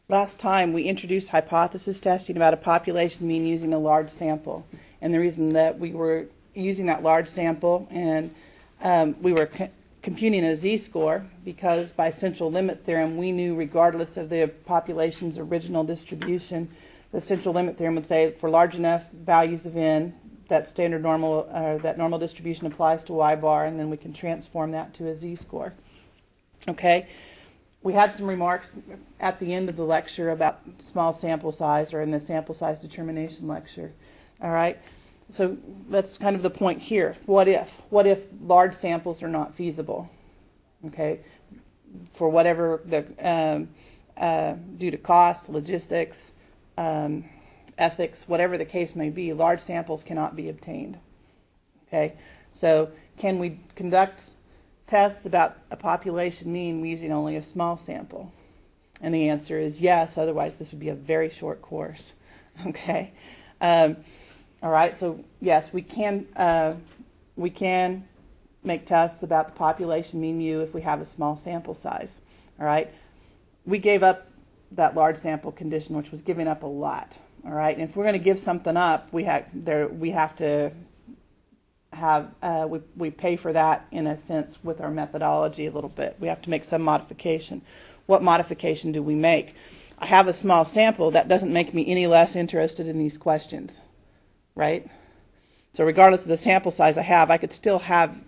Last time we introduced hypothesis testing about a population mean using a large sample. And the reason that we were using that large sample and we were computing a z-score because by central limit theorem we knew regardless of the population's original distribution, the central limit theorem would say for large enough values of n, that standard normal, that normal distribution applies to y bar, and then we can transform that to a z-score. Okay? We had some remarks at the end of the lecture about small sample size, or in the sample size determination lecture. All right? So that's kind of the point here. What if? What if large samples are not feasible? Okay? For whatever, due to cost, logistics, ethics, whatever the case may be, large samples cannot be obtained. Okay? So can we conduct tests about a population mean using only a small sample? And the answer is yes, otherwise this would be a very short course. Okay? All right, so yes, we can make tests about the population mean u if we have a small sample size. All right? We gave up that large sample condition, which was giving up a lot. All right? And if we're going to give something up, we have to have we pay for that in a sense with our methodology a little bit. We have to make some modification. What modification do we make? I have a small sample. That doesn't make me any less interested in these questions, right? So regardless of the sample size I have, I could still have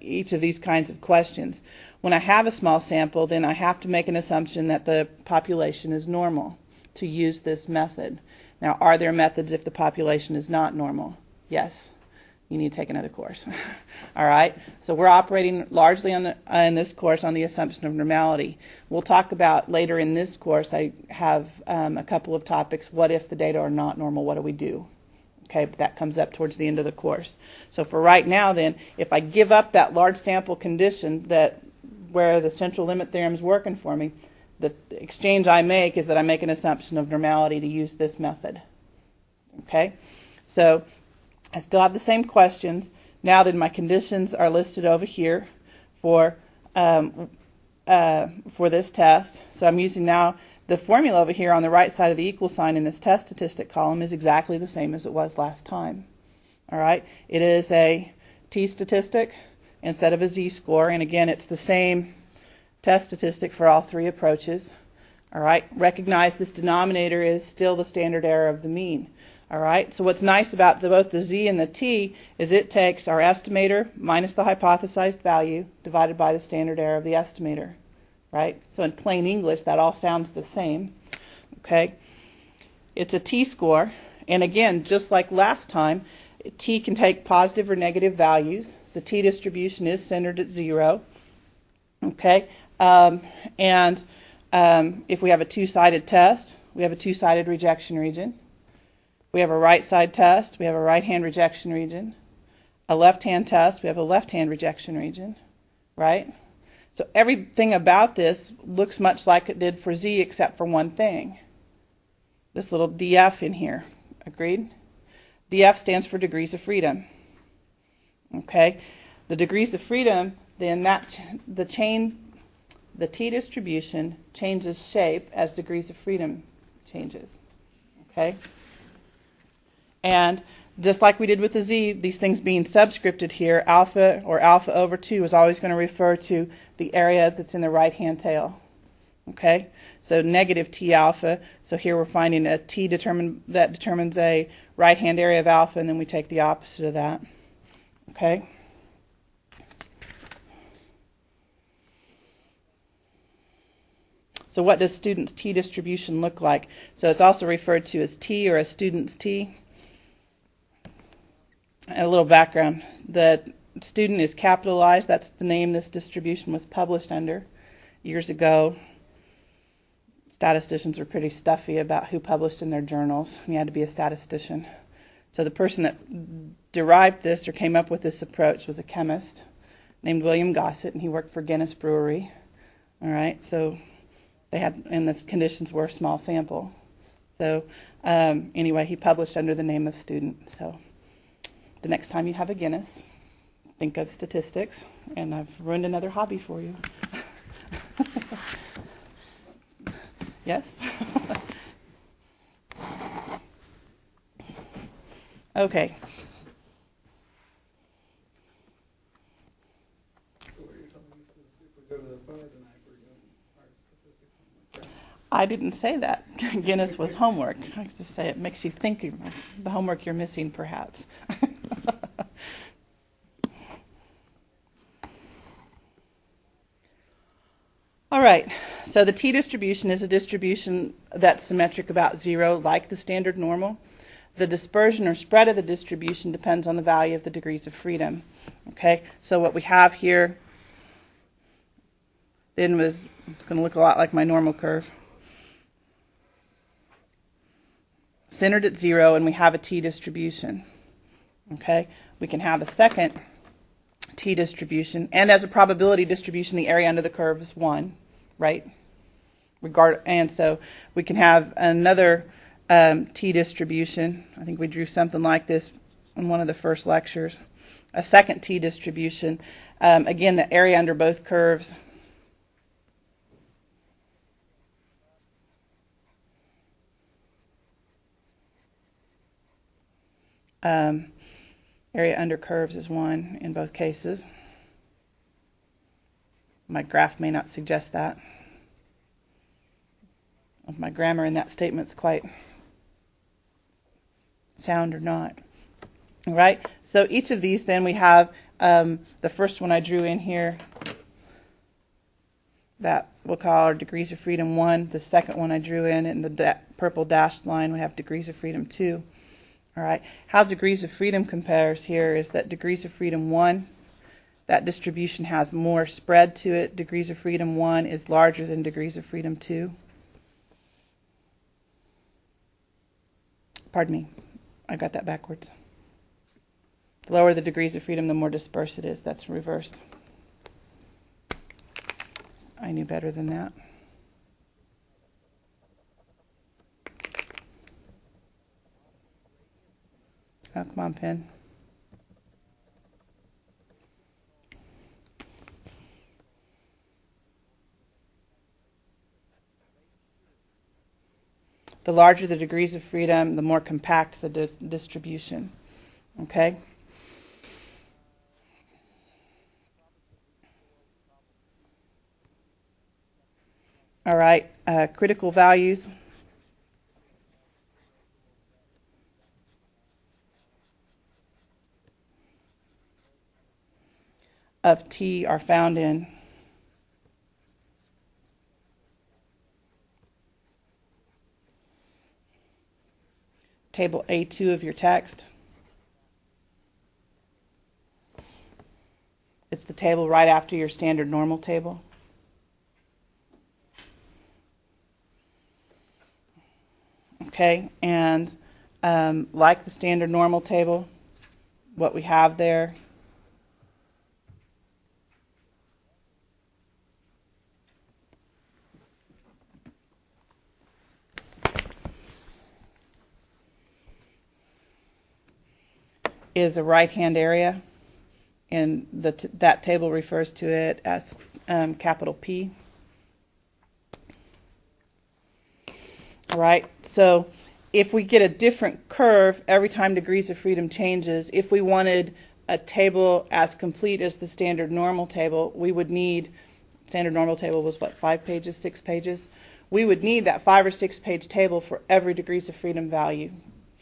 each of these kinds of questions. When I have a small sample, then I have to make an assumption that the population is normal to use this method. Now, are there methods if the population is not normal? Yes. You need to take another course. All right? So we're operating largely on in this course on the assumption of normality. We'll talk about later in this course, I have a couple of topics. What if the data are not normal? What do we do? Okay, but that comes up towards the end of the course. So for right now then, if I give up that large sample condition that where the central limit theorem is working for me, the exchange I make is that I make an assumption of normality to use this method. Okay? So I still have the same questions. Now then my conditions are listed over here for this test. So I'm using now the formula over here on the right side of the equal sign in this test statistic column is exactly the same as it was last time. All right? It is a t statistic instead of a z-score. And again, it's the same test statistic for all three approaches. All right? Recognize this denominator is still the standard error of the mean. All right? So what's nice about both the z and the t is it takes our estimator minus the hypothesized value divided by the standard error of the estimator. Right? So in plain English, that all sounds the same. Okay? It's a t-score. And again, just like last time, t can take positive or negative values. The t distribution is centered at 0. Okay? If we have a two-sided test, we have a two-sided rejection region. We have a right-side test, we have a right-hand rejection region. A left-hand test, we have a left-hand rejection region. Right? So everything about this looks much like it did for z except for one thing. This little df in here. Agreed? df stands for degrees of freedom. Okay? The degrees of freedom, then the t distribution changes shape as degrees of freedom changes. Okay? And just like we did with the z, these things being subscripted here, alpha or alpha over 2 is always going to refer to the area that's in the right-hand tail. Okay? So negative t alpha. So here we're finding a t that determines a right-hand area of alpha, and then we take the opposite of that. Okay? So what does student's t distribution look like? So it's also referred to as t or a student's t. A little background. The student is capitalized. That's the name this distribution was published under. Years ago, statisticians were pretty stuffy about who published in their journals. You had to be a statistician. So the person that derived this or came up with this approach was a chemist named William Gossett, and he worked for Guinness Brewery. All right, so they had, and the conditions were a small sample. So anyway, he published under the name of student. So the next time you have a Guinness, think of statistics, and I've ruined another hobby for you. Yes? Okay. So what you're telling us is if we go to the biodynamic, we're going our statistics homework, right? I didn't say that. Guinness was homework. I just say it makes you think of the homework you're missing, perhaps. All right, so the t-distribution is a distribution that's symmetric about 0, like the standard normal. The dispersion or spread of the distribution depends on the value of the degrees of freedom. Okay, so what we have here then it's going to look a lot like my normal curve. Centered at 0, and we have a t-distribution. Okay, we can have a second t-distribution, and as a probability distribution, the area under the curve is 1, right? And so we can have another t-distribution. I think we drew something like this in one of the first lectures. A second t-distribution. Again, the area under both curves area under curves is 1 in both cases. My graph may not suggest that. If my grammar in that statement's quite sound or not. All right, so each of these then we have the first one I drew in here that we'll call our degrees of freedom 1. The second one I drew in the purple dashed line, we have degrees of freedom 2. All right, how degrees of freedom compares here is that degrees of freedom 1, that distribution has more spread to it. Degrees of freedom 1 is larger than degrees of freedom 2. Pardon me, I got that backwards. The lower the degrees of freedom, the more dispersed it is. That's reversed. I knew better than that. Oh, come on, pen. The larger the degrees of freedom, the more compact the distribution. Okay? All right, critical values. Of T are found in table A2 of your text. It's the table right after your standard normal table. Okay, and like the standard normal table, what we have there is a right-hand area, and that table refers to it as capital P. All right, so if we get a different curve every time degrees of freedom changes, if we wanted a table as complete as the standard normal table, we would need, standard normal table was what, 5 pages, 6 pages? We would need that 5 or 6 page table for every degrees of freedom value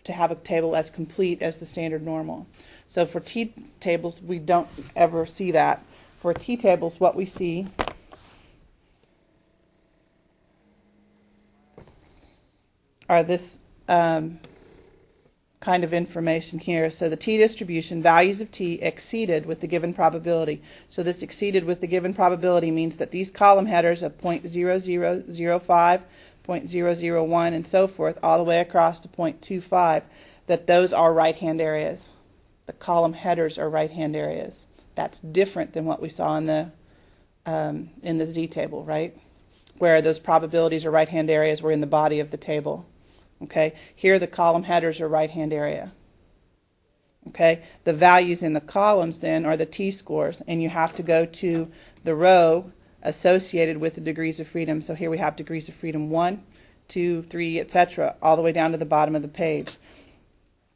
to have a table as complete as the standard normal. So for t-tables, we don't ever see that. For t-tables, what we see are this kind of information here. So the t-distribution, values of t exceeded with the given probability. So this exceeded with the given probability means that these column headers of 0.0005, 0.001, and so forth, all the way across to 0.25, that those are right-hand areas. The column headers are right-hand areas. That's different than what we saw in the Z table, right? Where those probabilities or right-hand areas were in the body of the table. Okay, here the column headers are right-hand area. Okay, the values in the columns then are the t-scores, and you have to go to the row associated with the degrees of freedom. So here we have degrees of freedom 1, 2, 3, etc., all the way down to the bottom of the page.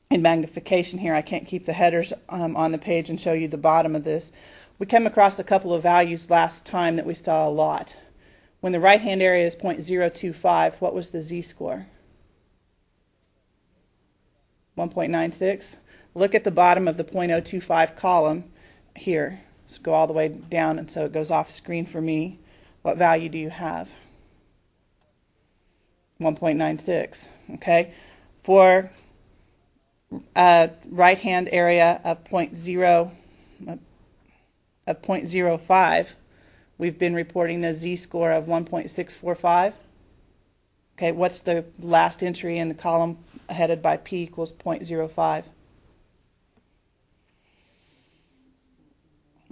In magnification here, I can't keep the headers on the page and show you the bottom of this. We came across a couple of values last time that we saw a lot. When the right-hand area is 0.025, what was the z-score? 1.96. Look at the bottom of the 0.025 column here. So go all the way down, and so it goes off screen for me. What value do you have? 1.96. Okay. For right-hand area of 0.05, we've been reporting the z-score of 1.645. Okay, what's the last entry in the column headed by p equals 0.05?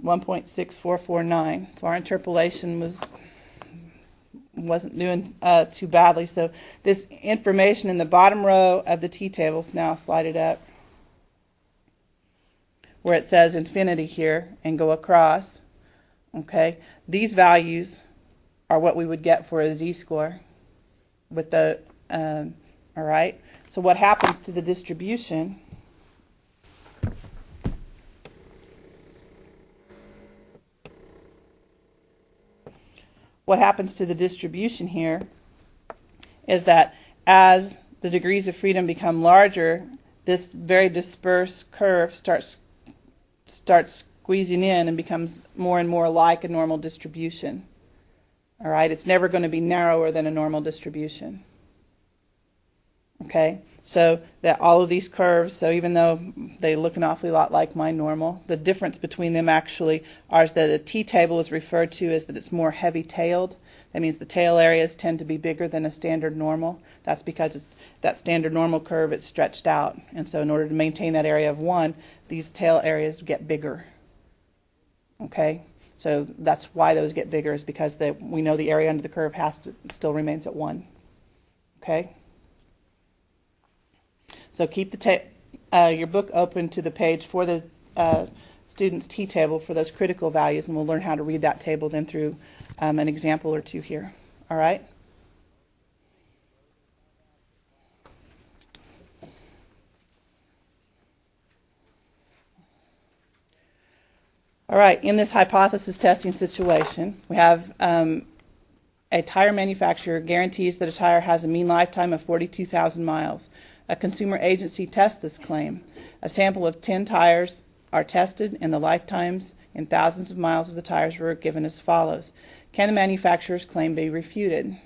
1.6449. So our interpolation wasn't doing too badly. So this information in the bottom row of the t-table is now slided up, where it says infinity here, and go across. Okay, these values are what we would get for a z-score with the, all right. So what happens to the distribution? What happens to the distribution here is that as the degrees of freedom become larger, this very dispersed curve starts squeezing in and becomes more and more like a normal distribution. All right, it's never going to be narrower than a normal distribution. Okay, so that all of these curves, so even though they look an awfully lot like my normal, the difference between them actually are that a t-table is referred to as that it's more heavy-tailed. That means the tail areas tend to be bigger than a standard normal. That's because that standard normal curve is stretched out. And so in order to maintain that area of 1, these tail areas get bigger. Okay, so that's why those get bigger, is because we know the area under the curve still remains at 1. Okay. So keep your book open to the page for the student's t-table for those critical values, and we'll learn how to read that table then through an example or two here. All right? All right, in this hypothesis testing situation, we have a tire manufacturer guarantees that a tire has a mean lifetime of 42,000 miles. A consumer agency tests this claim. A sample of 10 tires are tested, and the lifetimes in thousands of miles of the tires were given as follows. Can the manufacturer's claim be refuted?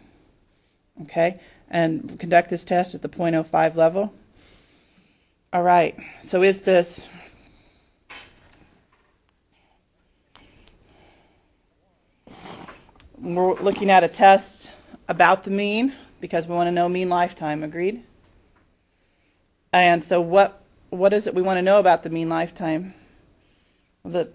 Okay, and conduct this test at the 0.05 level. All right, so is this we're looking at a test about the mean because we want to know mean lifetime, agreed? And so what is it we want to know about the mean lifetime? The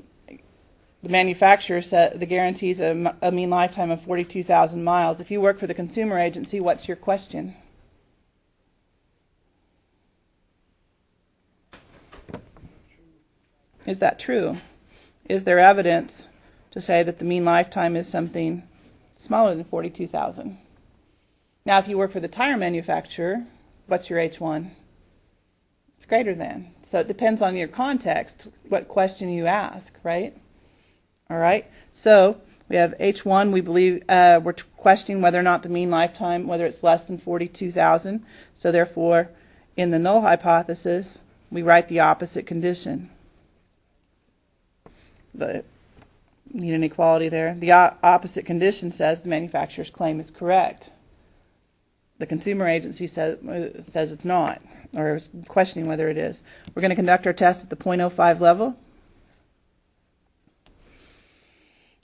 manufacturer said the guarantees a mean lifetime of 42,000 miles. If you work for the consumer agency, what's your question? Is that true? Is there evidence to say that the mean lifetime is something smaller than 42,000? Now, if you work for the tire manufacturer, what's your H1? It's greater than. So it depends on your context, what question you ask, right? All right. So we have H1. We believe we're questioning whether or not the mean lifetime, whether it's less than 42,000. So therefore, in the null hypothesis, we write the opposite condition. The need an equality there. The opposite condition says the manufacturer's claim is correct. The consumer agency says it's not, or is questioning whether it is. We're going to conduct our test at the 0.05 level.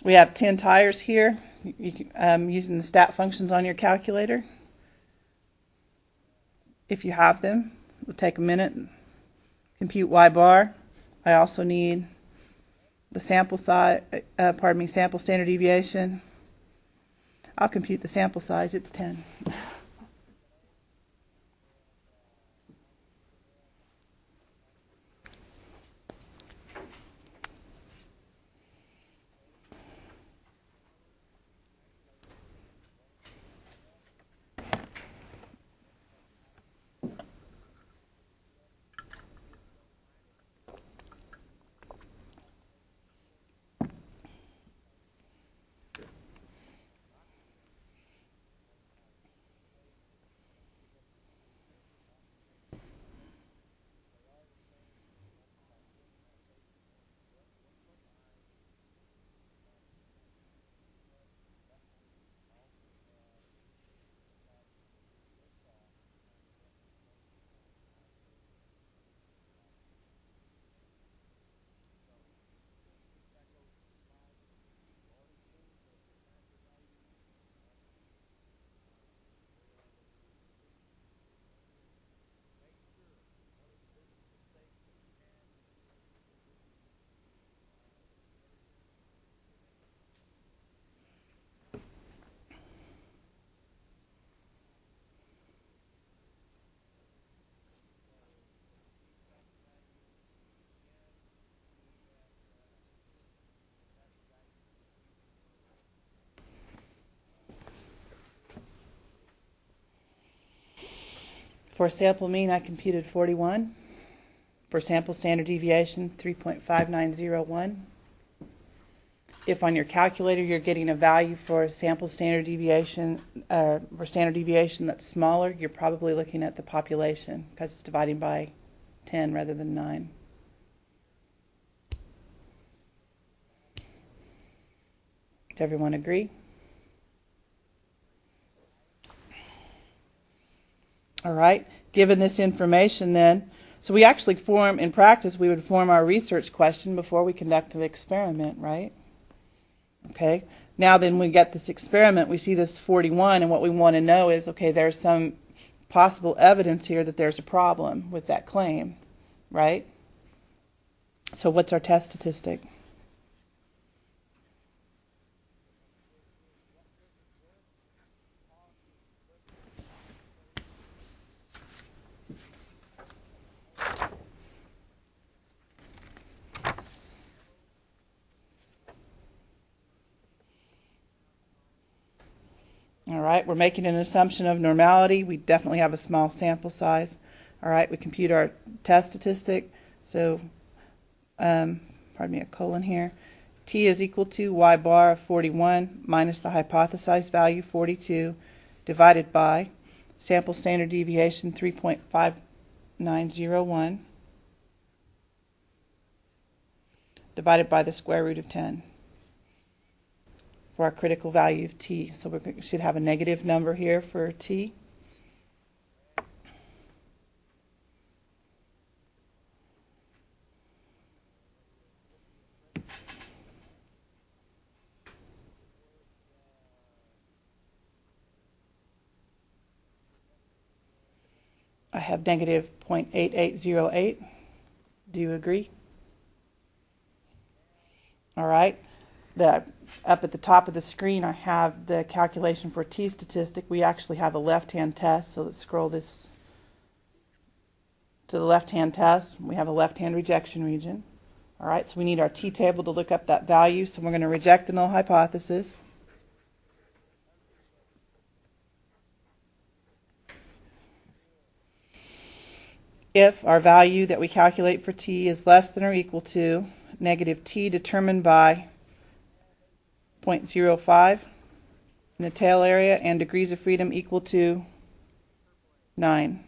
We have 10 tires here. You can, using the stat functions on your calculator. If you have them, we'll take a minute and compute y bar. I also need the sample size, sample standard deviation. I'll compute the sample size. It's 10. For sample mean, I computed 41. For sample standard deviation, 3.5901. If on your calculator you're getting a value for sample standard deviation, or standard deviation that's smaller, you're probably looking at the population because it's dividing by 10 rather than 9. Does everyone agree? All right. Given this information then, so we actually form, in practice, we would form our research question before we conduct the experiment, right? Okay. Now then we get this experiment, we see this 41, and what we want to know is, okay, there's some possible evidence here that there's a problem with that claim, right? So what's our test statistic? All right, we're making an assumption of normality. We definitely have a small sample size. All right, we compute our test statistic. So, pardon me, a colon here. T is equal to y bar of 41 minus the hypothesized value 42 divided by sample standard deviation 3.5901 divided by the square root of 10. For our critical value of t. So we should have a negative number here for t. I have negative 0.8808. Do you agree? All right. Up at the top of the screen, I have the calculation for t statistic. We actually have a left-hand test, so let's scroll this to the left-hand test. We have a left-hand rejection region. All right, so we need our t table to look up that value, so we're going to reject the null hypothesis. If our value that we calculate for t is less than or equal to negative t determined by 0.05 in the tail area and degrees of freedom equal to 9.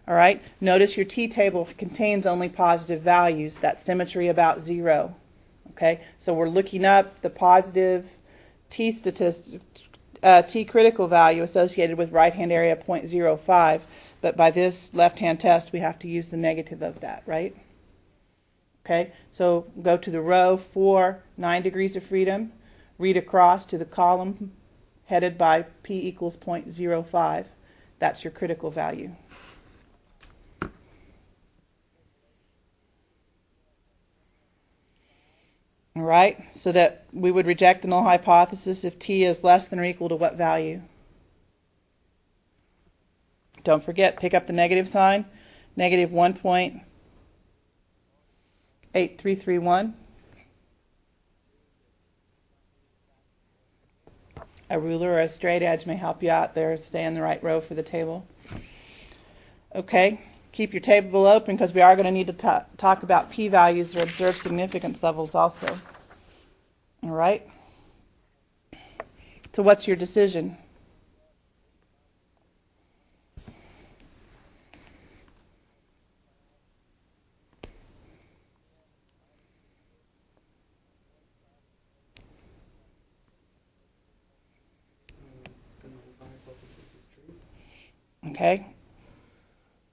All right, notice your t-table contains only positive values. That's symmetry about 0. Okay, so we're looking up the positive t statistic, t critical value associated with right-hand area 0.05, but by this left-hand test we have to use the negative of that, right? Okay, so go to the row for 9 degrees of freedom, read across to the column headed by p equals 0.05. That's your critical value. All right, so that we would reject the null hypothesis if t is less than or equal to what value? Don't forget, pick up the negative sign, negative 1.8331. A ruler or a straight edge may help you out there. Stay in the right row for the table. Okay, keep your table open because we are going to need to talk about p-values or observed significance levels also. All right? So what's your decision? Okay.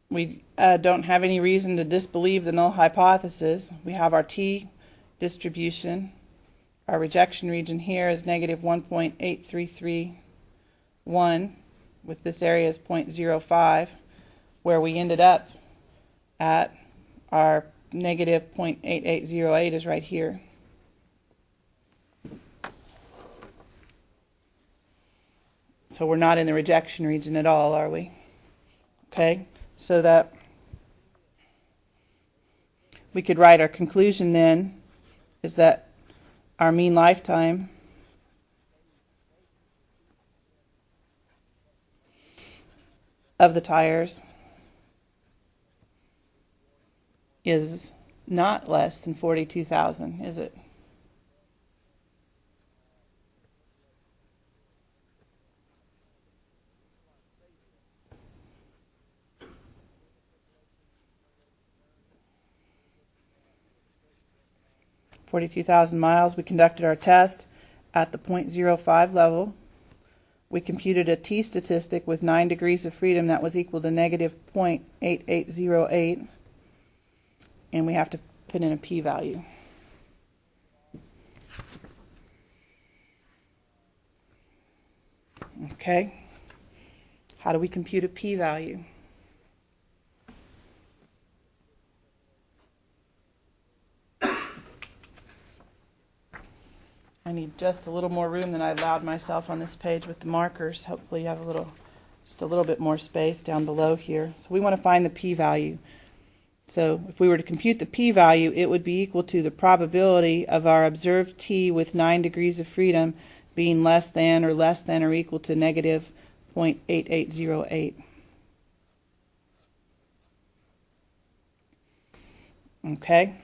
We don't have any reason to disbelieve the null hypothesis. We have our t distribution. Our rejection region here is negative 1.8331 with this area is 0.05, where we ended up at our negative 0.8808 is right here. So we're not in the rejection region at all, are we? Okay, so that we could write our conclusion then is that our mean lifetime of the tires is not less than 42,000, is it? $42,000 miles. We conducted our test at the 0.05 level. We computed a t statistic with 9 degrees of freedom that was equal to negative 0.8808. And we have to put in a p-value. Okay. How do we compute a p-value? I need just a little more room than I allowed myself on this page with the markers. Hopefully you have just a little bit more space down below here. So we want to find the p-value. So if we were to compute the p-value, it would be equal to the probability of our observed t with 9 degrees of freedom being less than or equal to negative 0.8808. Okay?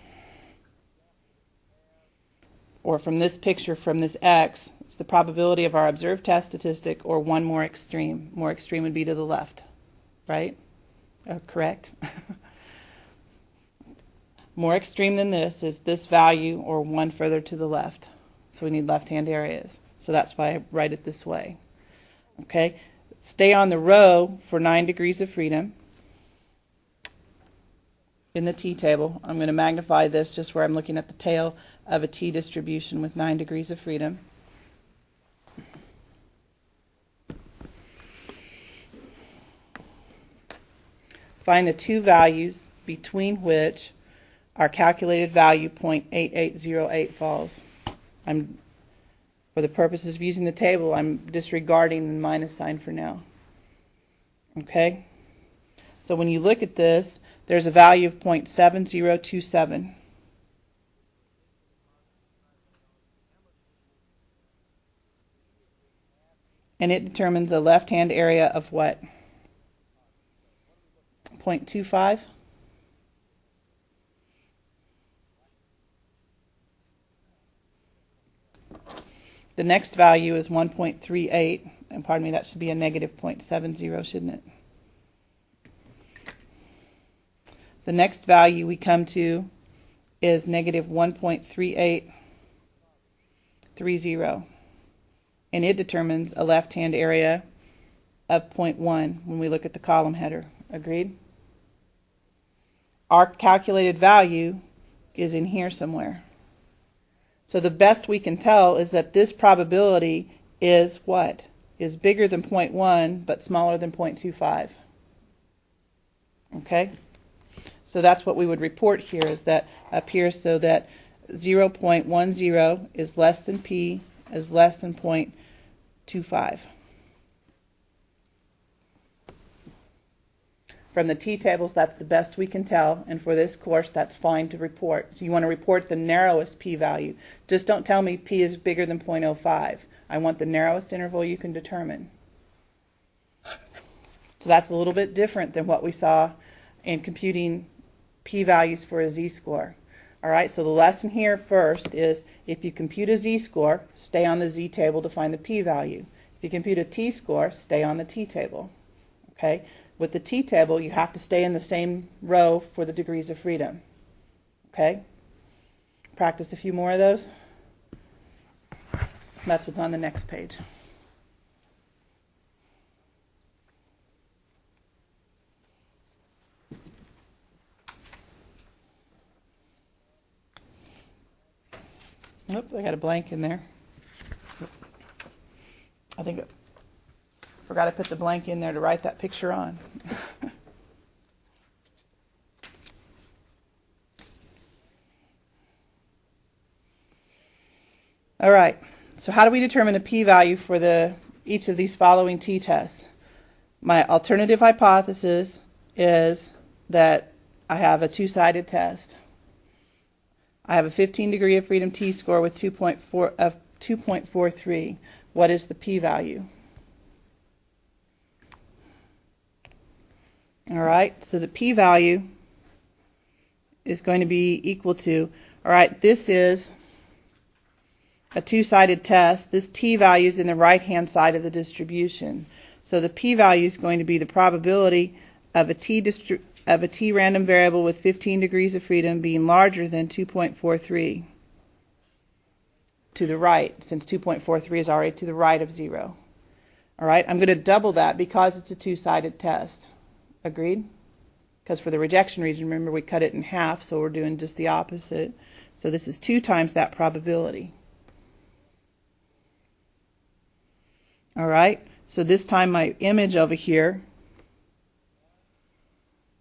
Or from this picture, from this x, it's the probability of our observed test statistic, or one more extreme. More extreme would be to the left, right? Correct? More extreme than this is this value, or one further to the left. So we need left-hand areas. So that's why I write it this way. Okay? Stay on the row for 9 degrees of freedom. In the t-table, I'm going to magnify this just where I'm looking at the tail of a t-distribution with 9 degrees of freedom. Find the two values between which our calculated value 0.8808 falls. For the purposes of using the table, I'm disregarding the minus sign for now. Okay? So when you look at this, there's a value of 0.7027. And it determines a left-hand area of what? 0.25? The next value is 1.38, and pardon me, that should be a negative 0.70, shouldn't it? The next value we come to is negative 1.3830, and it determines a left-hand area of 0.1 when we look at the column header. Agreed? Our calculated value is in here somewhere. So the best we can tell is that this probability is what? Is bigger than 0.1 but smaller than 0.25. Okay? So that's what we would report here, is that up here, so that 0.10 is less than p is less than 0.25. From the t-tables, that's the best we can tell, and for this course, that's fine to report. So you want to report the narrowest p-value. Just don't tell me p is bigger than 0.05. I want the narrowest interval you can determine. So that's a little bit different than what we saw in computing p-values for a z-score. All right, so the lesson here first is if you compute a z-score, stay on the z-table to find the p-value. If you compute a t-score, stay on the t-table. Okay? With the t-table, you have to stay in the same row for the degrees of freedom. Okay? Practice a few more of those. That's what's on the next page. Oop, I got a blank in there. I think I forgot to put the blank in there to write that picture on. All right, so how do we determine a p-value for each of these following t-tests? My alternative hypothesis is that I have a two-sided test. I have a 15 degree of freedom t-score with 2.43. What is the p-value? All right, so the p-value is going to be equal to, all right, this is a two-sided test. This t-value is in the right-hand side of the distribution. So the p-value is going to be the probability of a t random variable with 15 degrees of freedom being larger than 2.43 to the right, since 2.43 is already to the right of 0. All right, I'm going to double that because it's a two-sided test. Agreed? Because for the rejection region, remember we cut it in half, so we're doing just the opposite. So this is 2 times that probability. All right, so this time my image over here,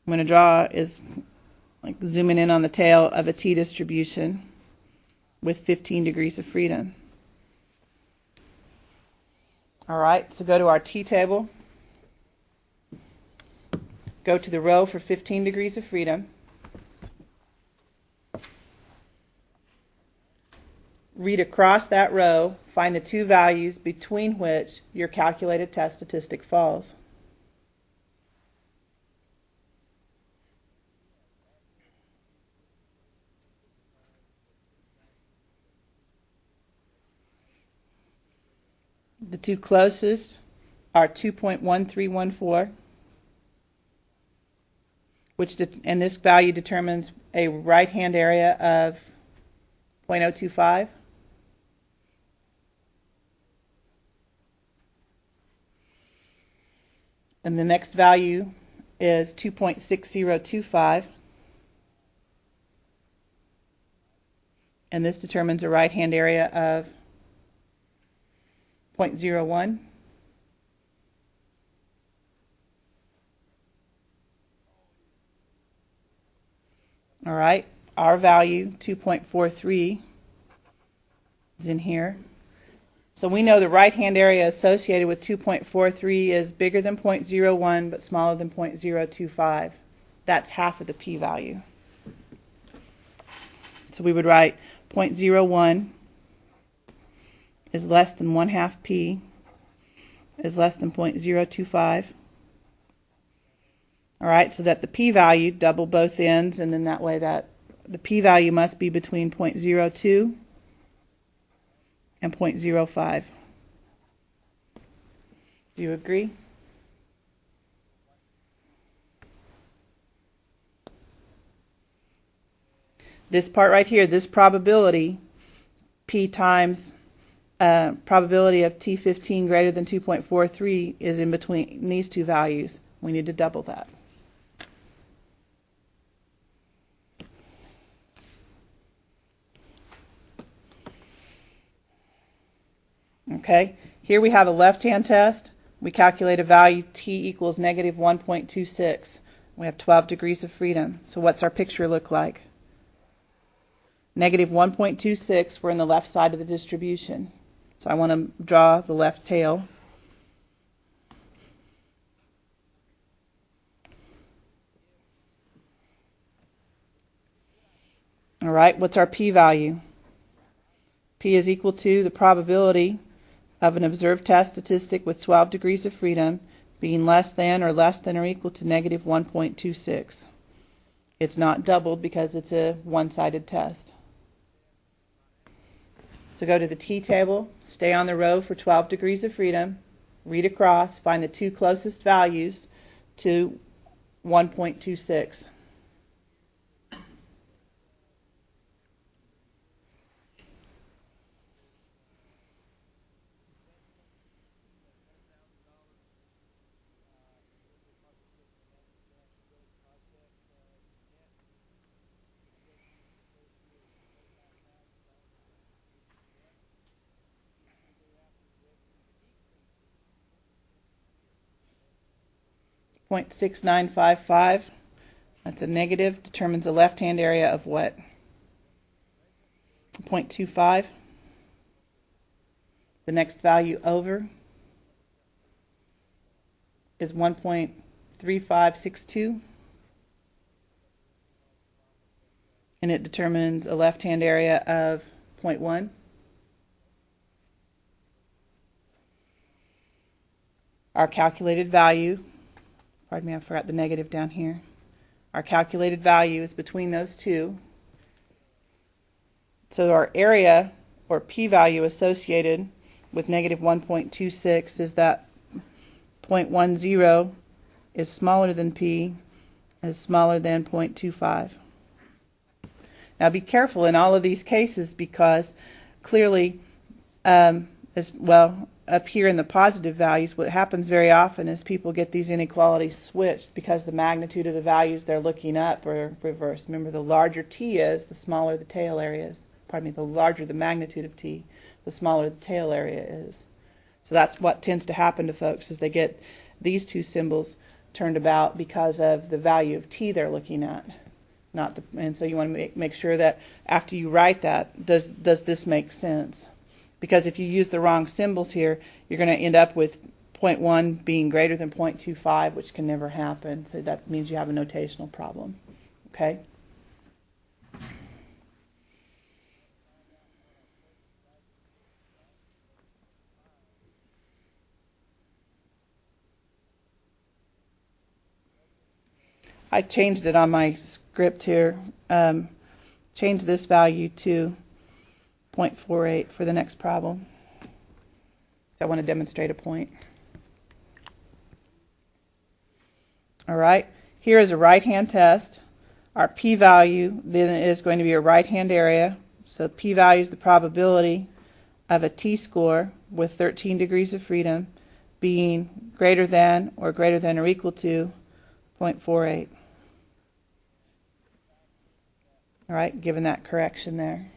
I'm going to draw is like zooming in on the tail of a t distribution with 15 degrees of freedom. All right, so go to our t table. Go to the row for 15 degrees of freedom. Read across that row, find the two values between which your calculated test statistic falls. The two closest are 2.1314, and this value determines a right-hand area of 0.025. And the next value is 2.6025. And this determines a right-hand area of 0.01. All right, our value, 2.43, is in here. So we know the right-hand area associated with 2.43 is bigger than 0.01 but smaller than 0.025. That's half of the p-value. So we would write 0.01 is less than 1/2 p is less than 0.025. All right, so that the p-value, double both ends, and then that way that the p-value must be between 0.02 and 0.05. Do you agree? This part right here, this probability, p times probability of T15 greater than 2.43 is in between these two values. We need to double that. Okay, here we have a left-hand test. We calculate a value t equals negative 1.26. We have 12 degrees of freedom. So what's our picture look like? Negative 1.26, we're in the left side of the distribution. So I want to draw the left tail. All right, what's our p-value? P is equal to the probability of an observed test statistic with 12 degrees of freedom being less than or equal to negative 1.26. It's not doubled because it's a one-sided test. So go to the t table, stay on the row for 12 degrees of freedom, read across, find the two closest values to 1.26. .6955, that's a negative, determines the left-hand area of what? 0.25. The next value over is 1.3562, and it determines a left-hand area of 0.1. Our calculated value Pardon me, I forgot the negative down here. Our calculated value is between those two. So our area or p-value associated with negative 1.26 is that 0.10 is smaller than p and is smaller than 0.25. Now be careful in all of these cases because clearly, as well, up here in the positive values, what happens very often is people get these inequalities switched because the magnitude of the values they're looking up are reversed. Remember, the larger t is, the smaller the tail area is. Pardon me, the larger the magnitude of t, the smaller the tail area is. So that's what tends to happen to folks is they get these two symbols turned about because of the value of t they're looking at. And so you want to make sure that after you write that, does this make sense? Because if you use the wrong symbols here, you're going to end up with 0.1 being greater than 0.25, which can never happen. So that means you have a notational problem. Okay? I changed it on my script here. Change this value to 0.48 for the next problem. So I want to demonstrate a point. All right. Here is a right-hand test. Our p-value then is going to be a right-hand area. So p-value is the probability of a t-score with 13 degrees of freedom being greater than or equal to 0.48. All right, given that correction there.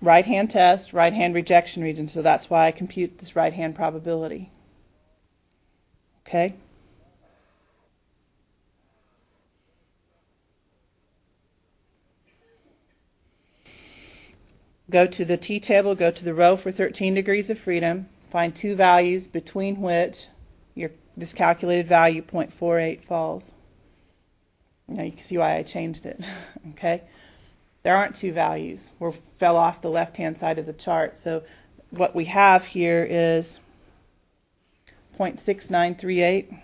Right-hand test, right-hand rejection region, so that's why I compute this right-hand probability. Okay? Go to the t-table, go to the row for 13 degrees of freedom, find two values between which this calculated value, 0.48, falls. Now you can see why I changed it. Okay? There aren't two values. We fell off the left-hand side of the chart. So what we have here is 0.6938.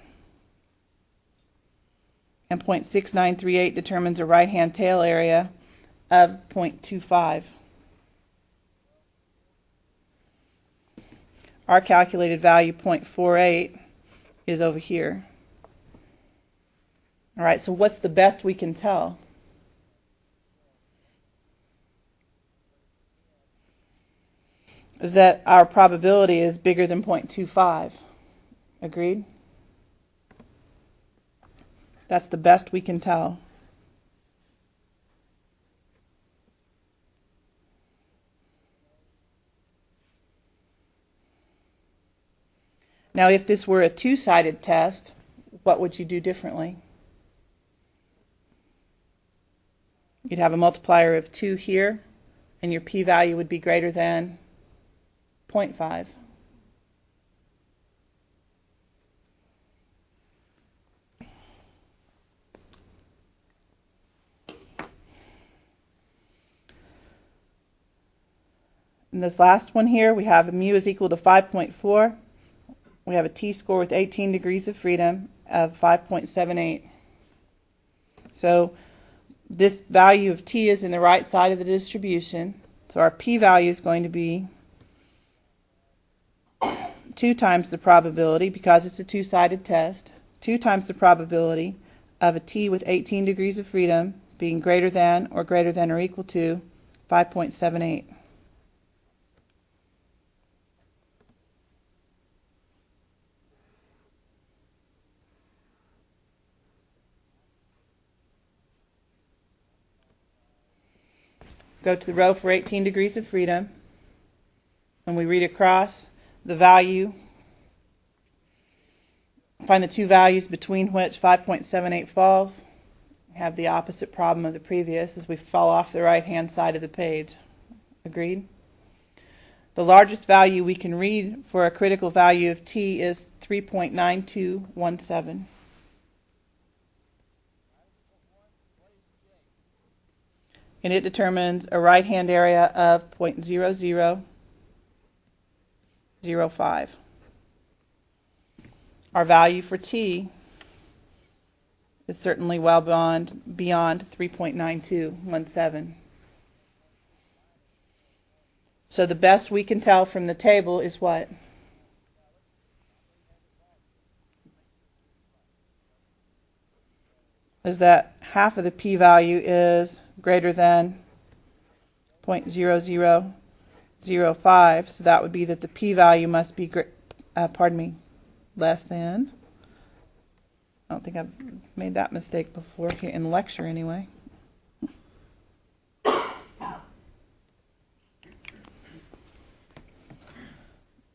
And 0.6938 determines a right-hand tail area of 0.25. Our calculated value, 0.48, is over here. All right, so what's the best we can tell? Is that our probability is bigger than 0.25. Agreed? That's the best we can tell. Now, if this were a two-sided test, what would you do differently? You'd have a multiplier of 2 here, and your p-value would be greater than 0.5. In this last one here, we have mu is equal to 5.4. We have a t-score with 18 degrees of freedom of 5.78. So this value of t is in the right side of the distribution. So our p-value is going to be 2 times the probability, because it's a two-sided test, 2 times the probability of a t with 18 degrees of freedom being greater than or equal to 5.78. Go to the row for 18 degrees of freedom. When we read across the value, find the two values between which 5.78 falls. We have the opposite problem of the previous as we fall off the right-hand side of the page. Agreed? The largest value we can read for a critical value of t is 3.9217. And it determines a right-hand area of 0.0001. 0.05. Our value for t is certainly well beyond 3.9217. So the best we can tell from the table is what? Is that half of the p-value is greater than 0.0005, so that would be that the p-value must be, less than. I don't think I've made that mistake before here in the lecture anyway.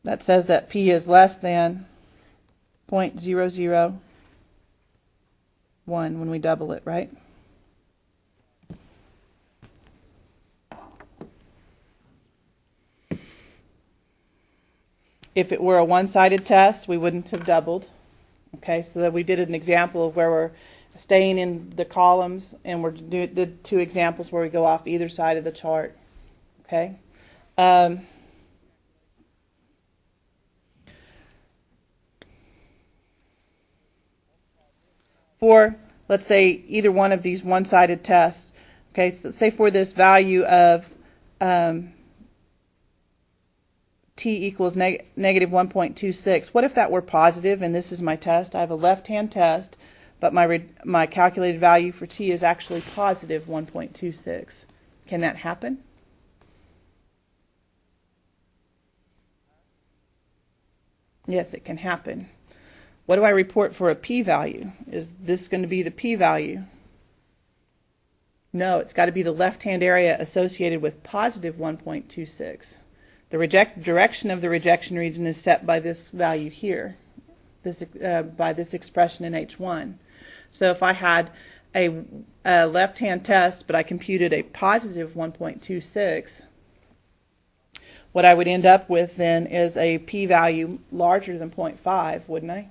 That says that p is less than 0.001 when we double it, right? If it were a one-sided test, we wouldn't have doubled. Okay, so that we did an example of where we're staying in the columns, and we did two examples where we go off either side of the chart. Okay. For, let's say, either one of these one-sided tests, okay, so say for this value of t equals negative 1.26, what if that were positive and this is my test? I have a left-hand test, but my calculated value for t is actually positive 1.26. Can that happen? Yes, it can happen. What do I report for a p-value? Is this going to be the p-value? No, it's got to be the left-hand area associated with positive 1.26. The direction of the rejection region is set by this value here, by this expression in H1. So if I had a left-hand test, but I computed a positive 1.26, what I would end up with then is a p-value larger than 0.5, wouldn't I?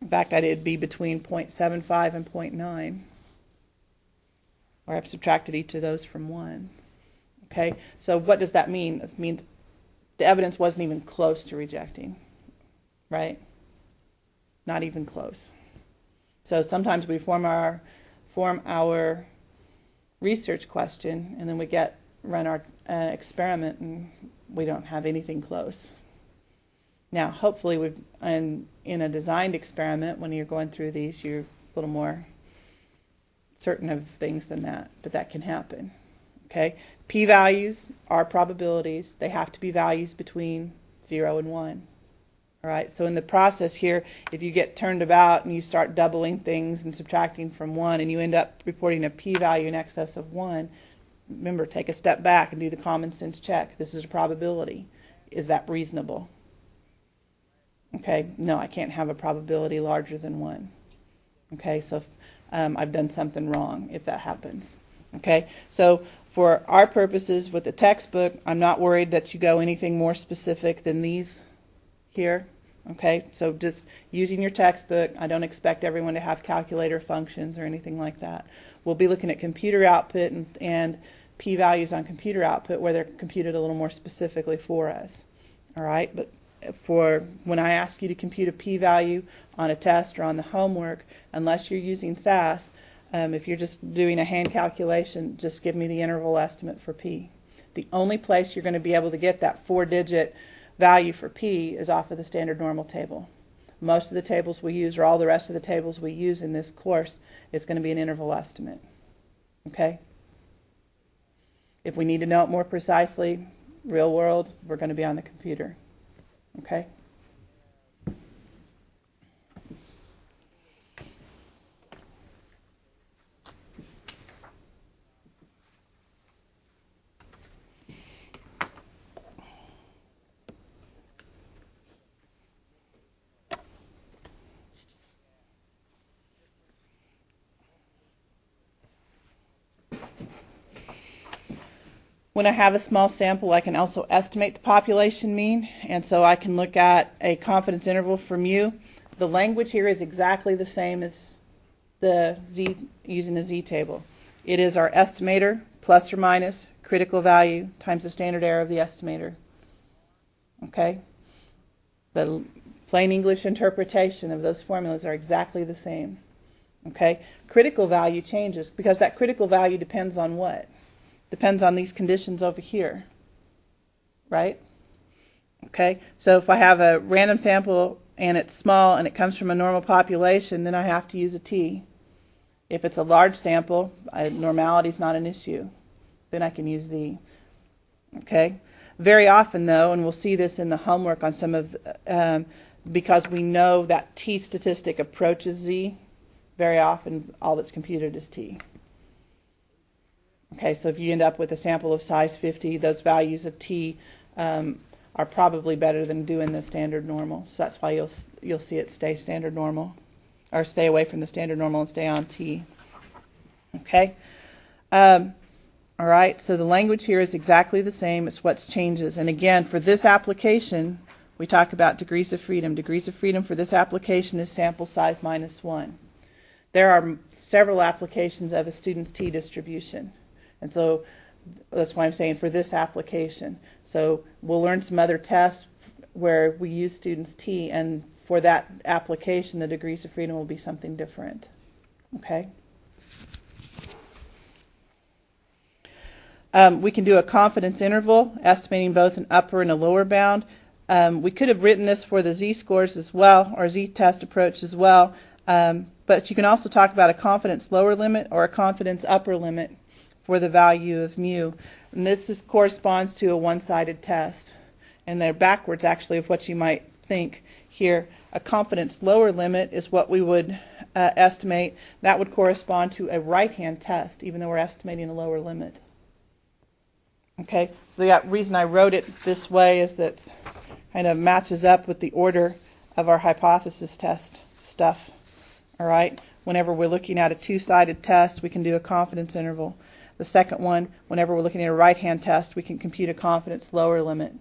In fact, it'd be between 0.75 and 0.9, where I've subtracted each of those from 1. Okay, so what does that mean? This means the evidence wasn't even close to rejecting, right? Not even close. So sometimes we form our research question, and then we run our experiment, and we don't have anything close. Now, hopefully, in a designed experiment, when you're going through these, you're a little more certain of things than that, but that can happen. Okay, p-values are probabilities. They have to be values between 0 and 1. All right, so in the process here, if you get turned about and you start doubling things and subtracting from 1, and you end up reporting a p-value in excess of 1, remember, take a step back and do the common sense check. This is a probability. Is that reasonable? Okay, no, I can't have a probability larger than 1. Okay, so I've done something wrong if that happens. Okay, so for our purposes with the textbook, I'm not worried that you go anything more specific than these here. Okay, so just using your textbook, I don't expect everyone to have calculator functions or anything like that. We'll be looking at computer output and p-values on computer output where they're computed a little more specifically for us. All right, but for when I ask you to compute a p-value on a test or on the homework, unless you're using SAS, if you're just doing a hand calculation, just give me the interval estimate for p. The only place you're going to be able to get that 4-digit value for p is off of the standard normal table. Most of the tables we use, or all the rest of the tables we use in this course, is going to be an interval estimate. Okay? If we need to know it more precisely, real world, we're going to be on the computer. Okay? When I have a small sample, I can also estimate the population mean, and so I can look at a confidence interval from mu. The language here is exactly the same as the Z, using the Z table. It is our estimator plus or minus critical value times the standard error of the estimator. Okay? The plain English interpretation of those formulas are exactly the same. Okay? Critical value changes because that critical value depends on what? Depends on these conditions over here. Right? Okay? So if I have a random sample and it's small and it comes from a normal population, then I have to use a t. If it's a large sample, normality is not an issue. Then I can use z. Okay? Very often, though, and we'll see this in the homework on some of, because we know that t statistic approaches z, very often all that's computed is t. Okay, so if you end up with a sample of size 50, those values of t are probably better than doing the standard normal. So that's why you'll see it stay standard normal, or stay away from the standard normal and stay on t. Okay? All right, so the language here is exactly the same. It's what changes. And again, for this application, we talk about degrees of freedom. Degrees of freedom for this application is sample size minus 1. There are several applications of a student's t distribution. And so that's why I'm saying for this application. So we'll learn some other tests where we use students' t, and for that application, the degrees of freedom will be something different. Okay? We can do a confidence interval, estimating both an upper and a lower bound. We could have written this for the z-scores as well, or z-test approach as well, but you can also talk about a confidence lower limit or a confidence upper limit for the value of mu. And this corresponds to a one-sided test. And they're backwards, actually, of what you might think here. A confidence lower limit is what we would estimate. That would correspond to a right-hand test, even though we're estimating a lower limit. Okay, so the reason I wrote it this way is that it kind of matches up with the order of our hypothesis test stuff. All right, whenever we're looking at a two-sided test, we can do a confidence interval. The second one, whenever we're looking at a right-hand test, we can compute a confidence lower limit.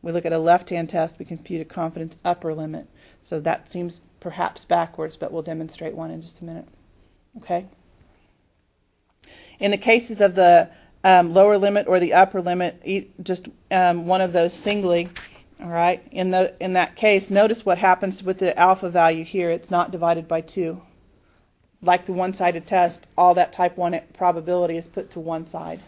We look at a left-hand test, we can compute a confidence upper limit. So that seems perhaps backwards, but we'll demonstrate one in just a minute. Okay? In the cases of the lower limit or the upper limit, just one of those singly, all right? In that case, notice what happens with the alpha value here. It's not divided by 2. Like the one-sided test, all that type 1 probability is put to one side.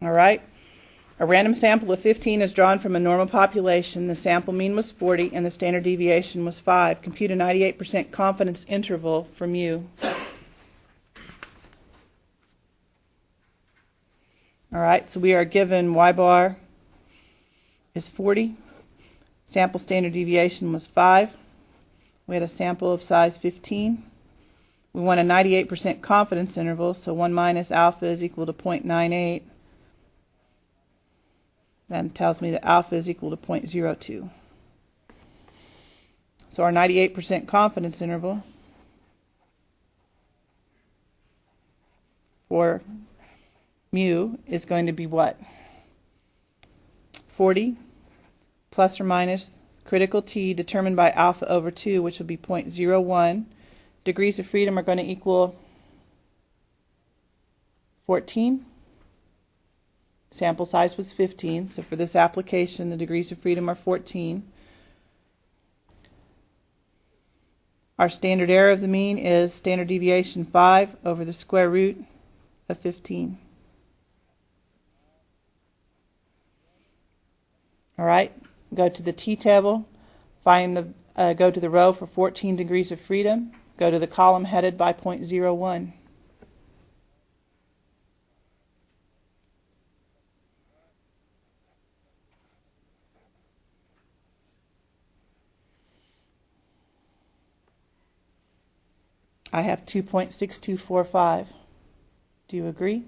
All right. A random sample of 15 is drawn from a normal population. The sample mean was 40 and the standard deviation was 5. Compute a 98% confidence interval for mu. All right, so we are given y bar is 40. Sample standard deviation was 5. We had a sample of size 15. We want a 98% confidence interval, so 1 minus alpha is equal to 0.98. That tells me that alpha is equal to 0.02. So our 98% confidence interval for mu is going to be what? 40 plus or minus critical t determined by alpha over 2, which will be 0.01. Degrees of freedom are going to equal 14. Sample size was 15, so for this application, the degrees of freedom are 14. Our standard error of the mean is standard deviation 5 over the square root of 15. All right, go to the t-table, go to the row for 14 degrees of freedom, go to the column headed by 0.01. I have 2.6245. Do you agree?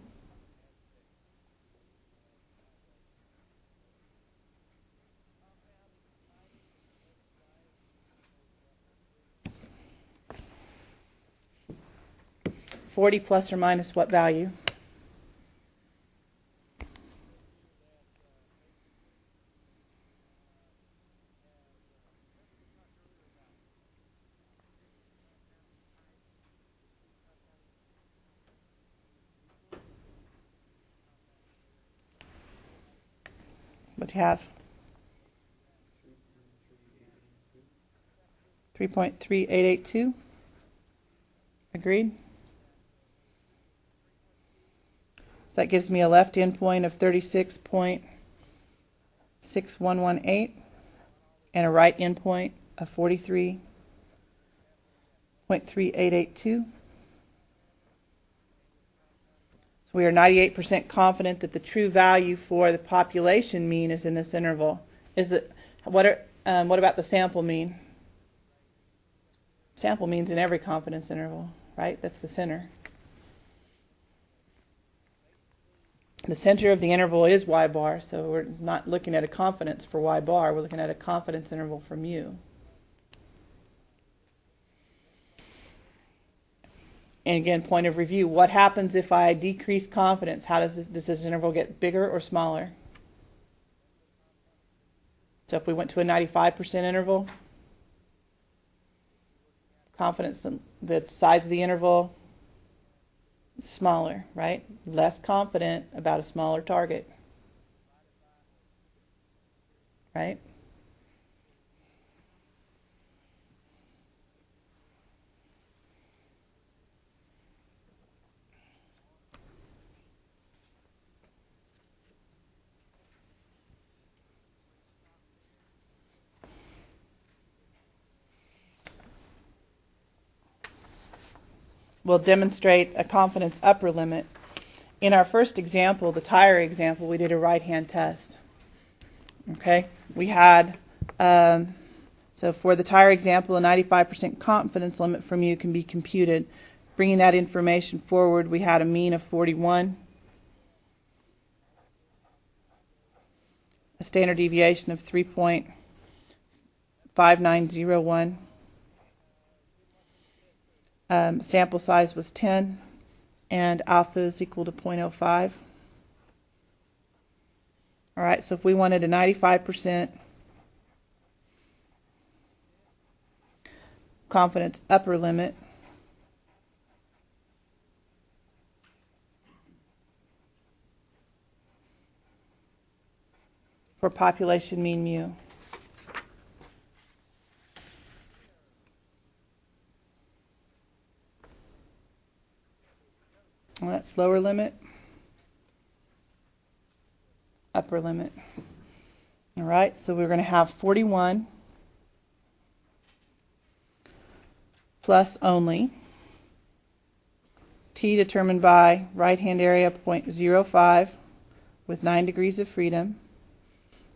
$40 plus or minus what value? What do you have? 3.3882. Agreed? So that gives me a left endpoint of 36.6118 and a right endpoint of 43.3882. So we are 98% confident that the true value for the population mean is in this interval. What about the sample mean? Sample means in every confidence interval, right? That's the center. The center of the interval is y bar, so we're not looking at a confidence for y bar. We're looking at a confidence interval for mu. And again, point of review, what happens if I decrease confidence? How does this interval get bigger or smaller? So if we went to a 95% interval, confidence, the size of the interval is smaller, right? Less confident about a smaller target, right? We'll demonstrate a confidence upper limit. In our first example, the tire example, we did a right-hand test. Okay? We had, so for the tire example, a 95% confidence limit from mu can be computed. Bringing that information forward, we had a mean of 41, a standard deviation of 3.5901. Sample size was 10, and alpha is equal to 0.05. All right, so if we wanted a 95% confidence upper limit, for population mean mu. Well, that's lower limit, upper limit. All right, so we're going to have 41 plus only, t determined by right-hand area 0.05 with 9 degrees of freedom,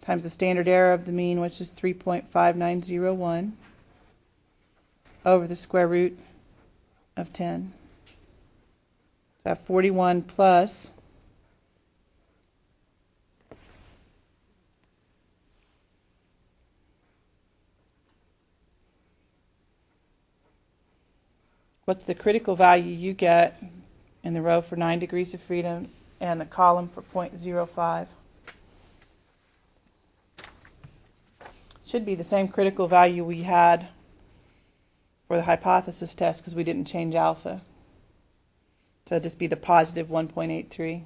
times the standard error of the mean, which is 3.5901, over the square root of 10. So I have 41 plus what's the critical value you get in the row for 9 degrees of freedom and the column for 0.05. Should be the same critical value we had for the hypothesis test because we didn't change alpha. So it'll just be the positive 1.83.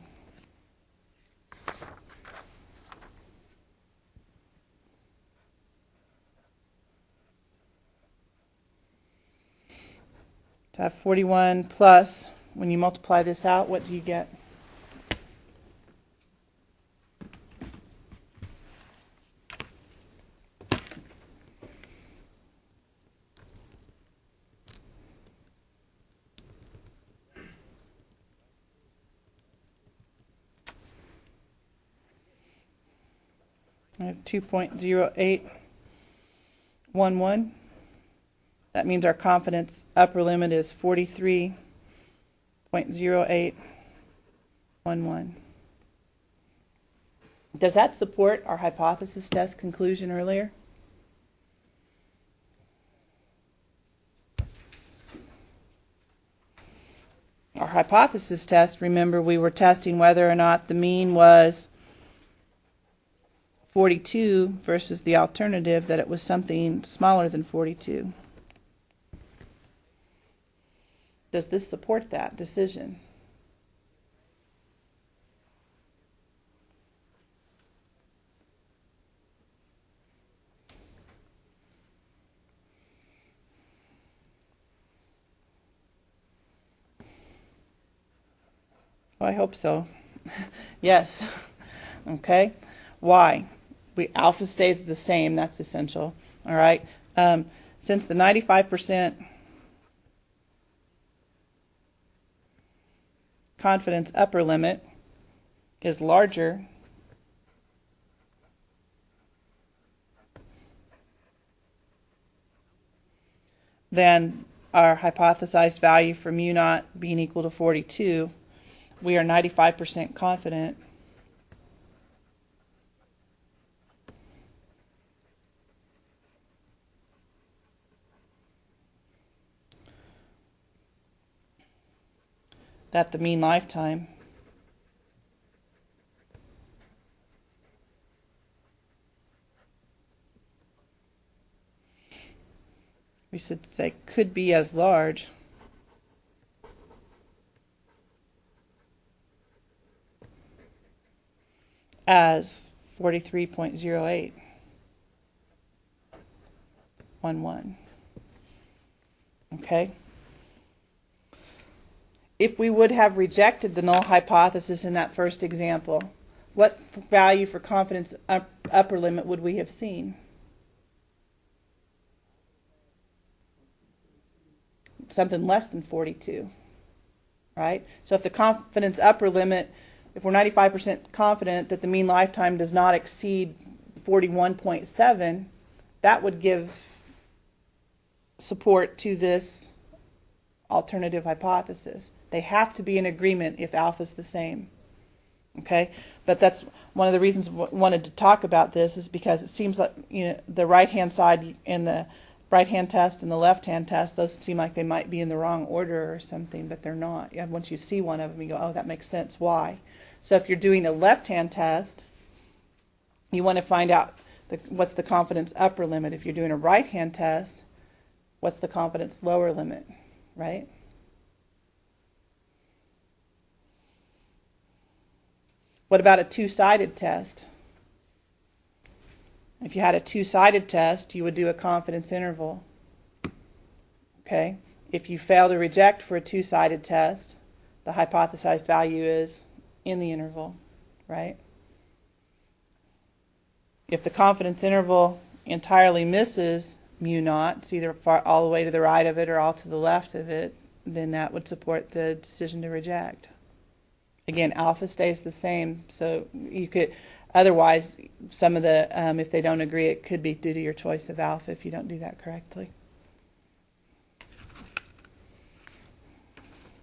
To have 41 plus, when you multiply this out, what do you get? I have 2.0811. That means our confidence upper limit is 43.0811. Does that support our hypothesis test conclusion earlier? Our hypothesis test, remember, we were testing whether or not the mean was 42 versus the alternative that it was something smaller than 42. Does this support that decision? Well, I hope so. Yes. Okay. Why? Alpha stays the same. That's essential. All right. Since the 95% confidence upper limit is larger than our hypothesized value for mu naught being equal to 42, we are 95% confident that the mean lifetime we should say could be as large as 43.0811. Okay? If we would have rejected the null hypothesis in that first example, what value for confidence upper limit would we have seen? Something less than 42, right? So if the confidence upper limit, if we're 95% confident that the mean lifetime does not exceed 41.7, that would give support to this alternative hypothesis. They have to be in agreement if alpha is the same. Okay? But that's one of the reasons I wanted to talk about this, is because it seems like, the right-hand side in the right-hand test and the left-hand test, those seem like they might be in the wrong order or something, but they're not. Once you see one of them, you go, oh, that makes sense. Why? So if you're doing a left-hand test, you want to find out what's the confidence upper limit. If you're doing a right-hand test, what's the confidence lower limit, right? What about a two-sided test? If you had a two-sided test, you would do a confidence interval. Okay? If you fail to reject for a two-sided test, the hypothesized value is in the interval, right? If the confidence interval entirely misses mu naught, it's either all the way to the right of it or all to the left of it, then that would support the decision to reject. Again, alpha stays the same, so you could, otherwise, some of the, if they don't agree, it could be due to your choice of alpha if you don't do that correctly.